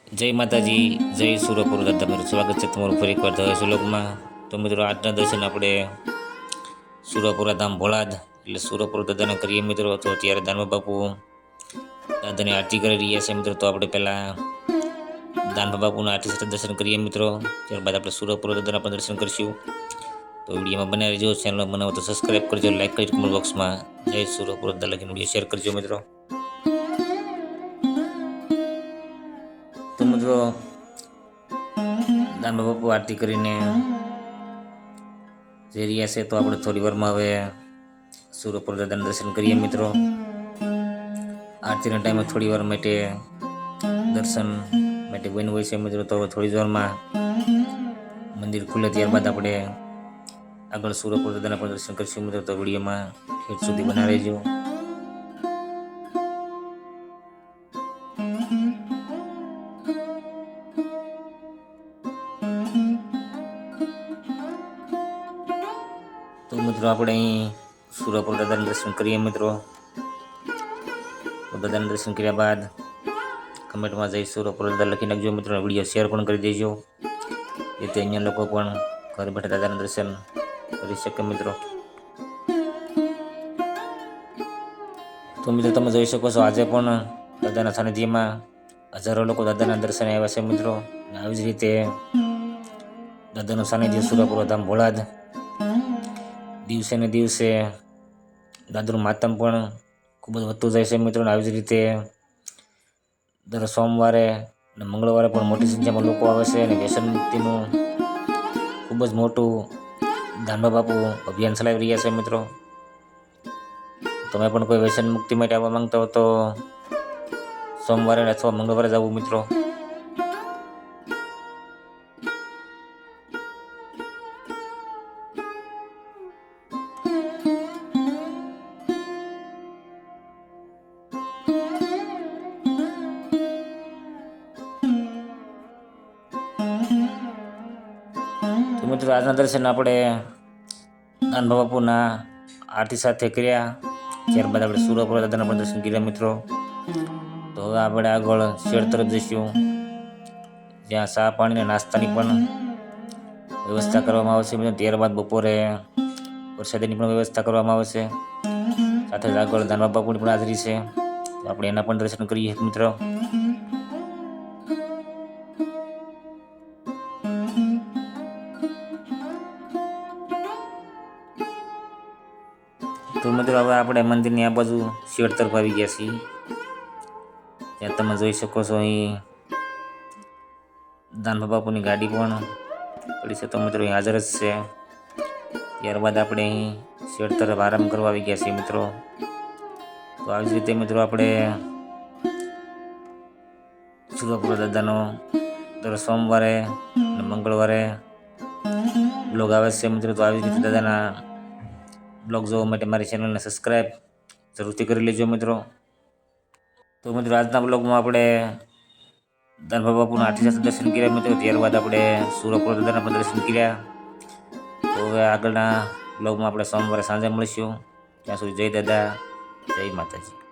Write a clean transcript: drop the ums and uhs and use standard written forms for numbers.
જય માતાજી, જય સુરપુર દાદા. મારું સ્વાગત છે તમારું ફરી એકવાર થયો શ્લોકમાં. તો મિત્રો, આજના દર્શન આપણે સુરપુરા ધામ ભોળાદ એટલે સુરપુર દાદાના કરીએ મિત્રો. તો અત્યારે દાનવા બાપુ દાદાની આરતી કરી રહ્યા છે મિત્રો. તો આપણે પહેલાં દાનવા બાપુના આરતી સાથે દર્શન કરીએ મિત્રો. ત્યારબાદ આપણે સુરપુર દાદાના પણ દર્શન કરીશું. તો વિડીયોમાં બનાવી રહેજો. ચેનલ બનાવો તો સબસ્ક્રાઈબ કરજો, લાઈક કરી કમેન્ટ બોક્સમાં જય સુરપુર દાદા લખીને વિડીયો શેર કરજો મિત્રો. તો મિત્રો, દાનવા બાપુ આરતી કરીને જઈ રહ્યા છે. તો આપણે થોડી વારમાં હવે સુરપુર દાદાના દર્શન કરીએ મિત્રો. આરતીના ટાઈમે થોડી વાર માટે દર્શન માટે બન્યું હોય છે મિત્રો. તો થોડી જ વારમાં મંદિર ખુલે ત્યારબાદ આપણે આગળ સુરપુર દાદાના પણ દર્શન કરીશું મિત્રો. તો વિડીયોમાં ઠેઠ સુધી બનાવી રહેજો. તો મિત્રો, આપણે અહીં સુરપુર દાદાના દર્શન કરીએ મિત્રો. તો દાદાના દર્શન કર્યા બાદ કમેન્ટમાં જઈ સુરપુર દાદા લખી નાખજો મિત્રો. વિડીયો શેર પણ કરી દેજો, જેથી અન્ય લોકો પણ ઘર બેઠા દાદાના દર્શન કરી શકે મિત્રો. તો મિત્રો, તમે જોઈ શકો છો આજે પણ દાદાના સાનિધ્યમાં હજારો લોકો દાદાના દર્શને આવ્યા છે મિત્રો. આવી જ રીતે દાદાનું સાનિધ્ય સુરપુર ધામ ભોળાદ દિવસે ને દિવસે દાદાનું માતમ પણ ખૂબ જ વધતું જાય છે મિત્રો. આવી જ રીતે દર સોમવારે અને મંગળવારે પણ મોટી સંખ્યામાં લોકો આવે છે. અને વ્યસન મુક્તિનું ખૂબ જ મોટું દાનવા બાપુ અભિયાન ચલાવી રહ્યા છે મિત્રો. તમે પણ કોઈ વ્યસન મુક્તિ માટે આવવા માંગતા હો તો સોમવારે અથવા મંગળવારે જ આવવું મિત્રો. તો મિત્રો, આજના દર્શન આપણે દાનવા બાપુના આરતી સાથે કર્યા. ત્યારબાદ આપણે સુરપુર દાદાના પણ દર્શન કર્યા મિત્રો. તો હવે આપણે આગળ શેડ તરફ જઈશું, જ્યાં ચા પાણી અને નાસ્તાની પણ વ્યવસ્થા કરવામાં આવશે મિત્રો. ત્યારબાદ બપોરે પ્રસાદીની પણ વ્યવસ્થા કરવામાં આવશે. સાથે જ આગળ દાનવા બાપુની પણ હાજરી છે. તો આપણે એના પણ દર્શન કરીએ મિત્રો. તો મિત્રો, હવે આપણે મંદિરની આ બાજુ શેડ તરફ આવી ગયા છીએ. ત્યાં તમે જોઈ શકો છો અહીં દાનવા બાપુની ગાડી પણ પડી છે. તો મિત્રો, અહીં હાજર જ છે. ત્યારબાદ આપણે અહીં શેડ તરફ આરામ કરવા આવી ગયા છીએ મિત્રો. તો આવી જ રીતે મિત્રો, આપણે સુરપુર દાદાનો દર સોમવારે અને મંગળવારે બ્લોગ આવે છે મિત્રો. તો આવી જ રીતે દાદાના બ્લોગ જોવા માટે મારી ચેનલને સબસ્ક્રાઈબ જરૂરથી કરી લેજો મિત્રો. તો મિત્રો, આજના બ્લોગમાં આપણે દાનવા બાપુના આરતી સાથે દર્શન કર્યા મિત્રો. ત્યારબાદ આપણે સુરપુર દાદાના પણ દર્શન કર્યા. તો હવે આગળના બ્લોગમાં આપણે સોમવારે સાંજે મળીશું. ત્યાં સુધી જય દાદા, જય માતાજી.